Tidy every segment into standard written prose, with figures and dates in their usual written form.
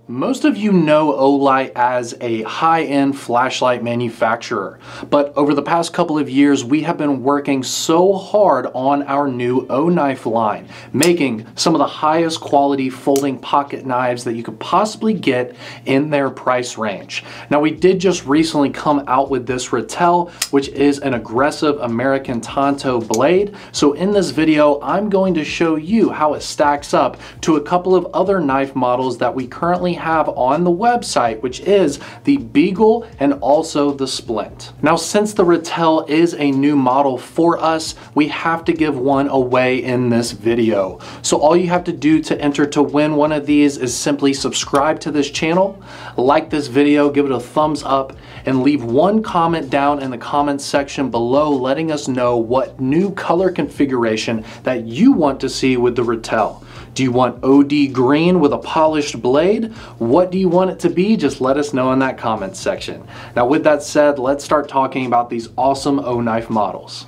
Most of you know Olight as a high-end flashlight manufacturer, but over the past couple of years we have been working so hard on our new Oknife line, making some of the highest quality folding pocket knives that you could possibly get in their price range. Now, we did just recently come out with this Ratel, which is an aggressive American Tanto blade. So in this video I'm going to show you how it stacks up to a couple of other knife models that we currently have on the website, which is the BEAGLE and also the SPLINT. Now, since the Ratel is a new model for us, we have to give one away in this video. So all you have to do to enter to win one of these is simply subscribe to this channel, like this video, give it a thumbs up, and leave one comment down in the comments section below letting us know what new color configuration that you want to see with the Ratel. Do you want OD green with a polished blade? What do you want it to be? Just let us know in that comments section. Now, with that said, let's start talking about these awesome Oknife models.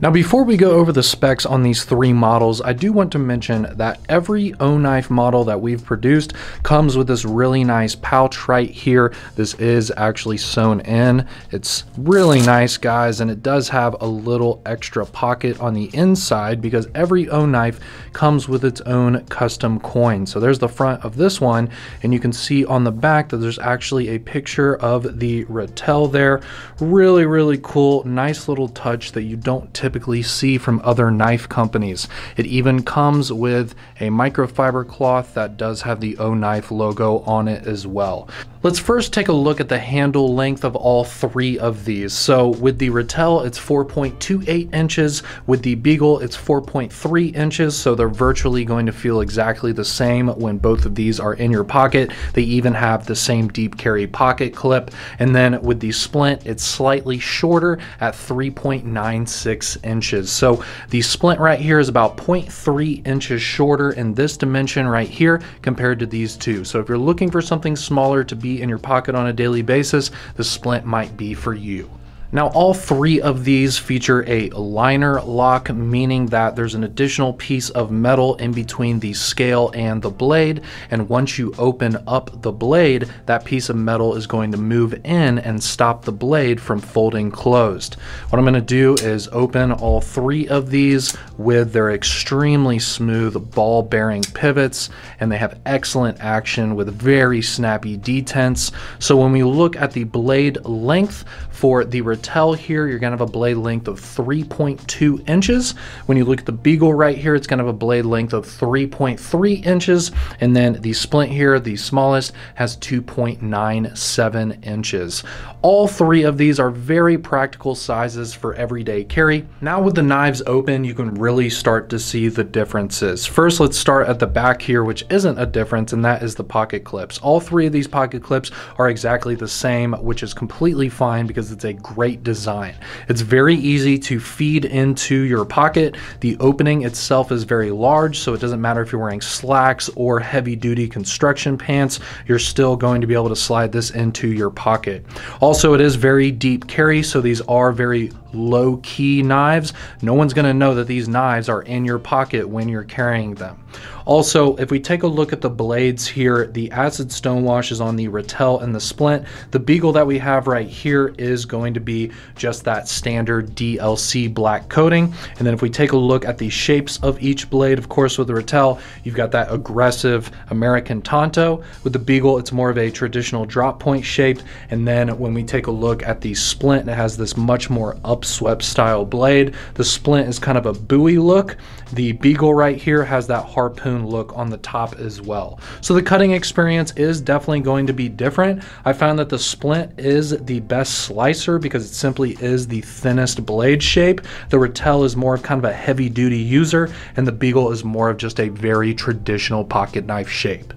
Now, before we go over the specs on these three models, I do want to mention that every Oknife model that we've produced comes with this really nice pouch right here. This is actually sewn in. It's really nice, guys, and it does have a little extra pocket on the inside because every Oknife comes with its own custom coin. So there's the front of this one, and you can see on the back that there's actually a picture of the Ratel there. Really, really cool, nice little touch that you don't typically see from other knife companies. It even comes with a microfiber cloth that does have the Oknife logo on it as well. Let's first take a look at the handle length of all three of these. So with the Ratel, it's 4.28 inches. With the BEAGLE, it's 4.3 inches. So they're virtually going to feel exactly the same when both of these are in your pocket. They even have the same deep carry pocket clip. And then with the SPLINT, it's slightly shorter at 3.96 inches. So the SPLINT right here is about 0.3 inches shorter in this dimension right here compared to these two. So if you're looking for something smaller to be in your pocket on a daily basis, the SPLINT might be for you. Now, all three of these feature a liner lock, meaning that there's an additional piece of metal in between the scale and the blade, and once you open up the blade, that piece of metal is going to move in and stop the blade from folding closed. What I'm going to do is open all three of these with their extremely smooth ball bearing pivots, and they have excellent action with very snappy detents. So when we look at the blade length for the Ratel here, you're gonna have a blade length of 3.2 inches. When you look at the BEAGLE right here, it's gonna have a blade length of 3.3 inches. And then the SPLINT here, the smallest, has 2.97 inches. All three of these are very practical sizes for everyday carry. Now with the knives open, you can really start to see the differences. First, let's start at the back here, which isn't a difference, and that is the pocket clips. All three of these pocket clips are exactly the same, which is completely fine because it's a great design. It's very easy to feed into your pocket. The opening itself is very large, so it doesn't matter if you're wearing slacks or heavy duty construction pants, you're still going to be able to slide this into your pocket. Also, it is very deep carry, so these are very low-key knives. No one's going to know that these knives are in your pocket when you're carrying them. Also, if we take a look at the blades here, the acid stonewash is on the Ratel and the SPLINT. The BEAGLE that we have right here is going to be just that standard DLC black coating. And then if we take a look at the shapes of each blade, of course with the Ratel, you've got that aggressive American Tanto. With the BEAGLE, it's more of a traditional drop point shaped. And then when we take a look at the SPLINT, it has this much more upswept style blade. The SPLINT is kind of a buoy look. The BEAGLE right here has that harpoon look on the top as well. So the cutting experience is definitely going to be different. I found that the SPLINT is the best slicer because it simply is the thinnest blade shape. The Ratel is more of kind of a heavy duty user, and the BEAGLE is more of just a very traditional pocket knife shape.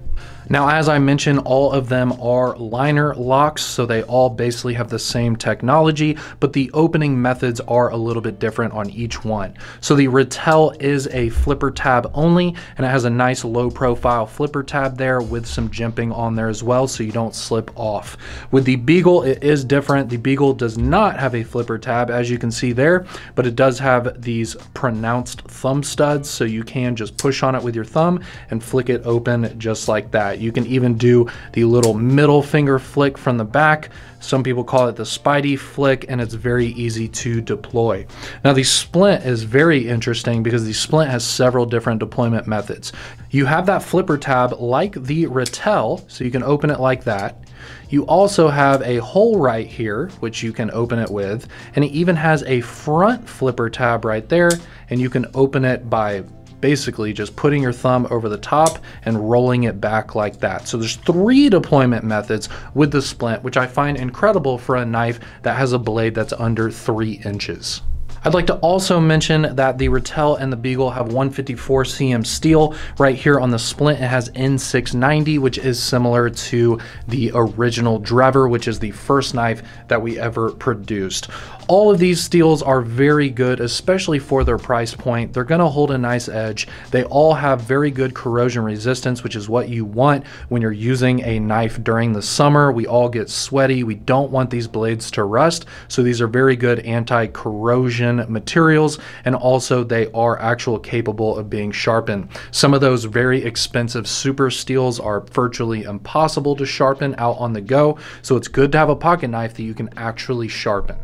Now, as I mentioned, all of them are liner locks, so they all basically have the same technology, but the opening methods are a little bit different on each one. So the Ratel is a flipper tab only, and it has a nice low profile flipper tab there with some jimping on there as well, so you don't slip off. With the Beagle, it is different. The Beagle does not have a flipper tab, as you can see there, but it does have these pronounced thumb studs, so you can just push on it with your thumb and flick it open just like that. You can even do the little middle finger flick from the back. Some people call it the Spidey flick, and it's very easy to deploy. Now, the Splint is very interesting because the Splint has several different deployment methods. You have that flipper tab like the Ratel, so you can open it like that. You also have a hole right here, which you can open it with, and it even has a front flipper tab right there, and you can open it by basically just putting your thumb over the top and rolling it back like that. So there's 3 deployment methods with the Splint, which I find incredible for a knife that has a blade that's under 3 inches. I'd like to also mention that the Ratel and the Beagle have 154 cm steel. Right here on the Splint, it has N690, which is similar to the original Drever, which is the first knife that we ever produced. All of these steels are very good, especially for their price point. They're gonna hold a nice edge. They all have very good corrosion resistance, which is what you want when you're using a knife during the summer. We all get sweaty. We don't want these blades to rust. So these are very good anti-corrosion materials, and also they are actually capable of being sharpened. Some of those very expensive super steels are virtually impossible to sharpen out on the go. So it's good to have a pocket knife that you can actually sharpen.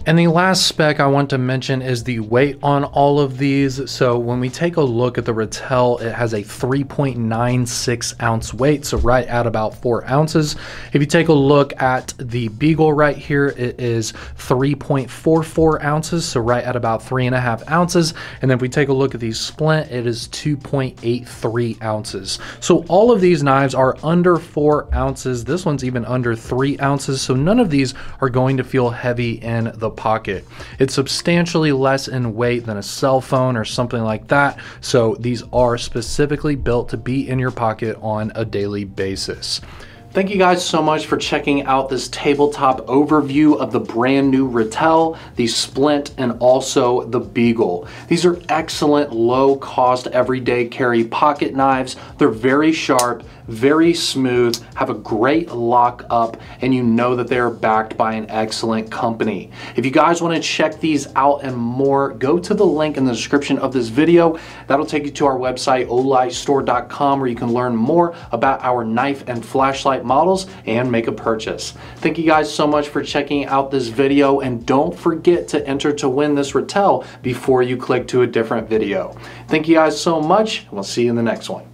And the last spec I want to mention is the weight on all of these. So when we take a look at the Ratel, it has a 3.96 ounce weight, so right at about 4 ounces. If you take a look at the Beagle right here, it is 3.44 ounces, so right at about 3.5 ounces. And then if we take a look at the Splint, it is 2.83 ounces. So all of these knives are under 4 ounces. This one's even under 3 ounces, so none of these are going to feel heavy in the pocket. It's substantially less in weight than a cell phone or something like that, so these are specifically built to be in your pocket on a daily basis. Thank you guys so much for checking out this tabletop overview of the brand new Ratel, the Splint, and also the Beagle. These are excellent low cost everyday carry pocket knives. They're very sharp, very smooth, have a great lock up, and you know that they're backed by an excellent company. If you guys want to check these out and more, go to the link in the description of this video. That'll take you to our website, olightstore.com, where you can learn more about our knife and flashlight models and make a purchase. Thank you guys so much for checking out this video, and don't forget to enter to win this Ratel before you click to a different video. Thank you guys so much, and we'll see you in the next one.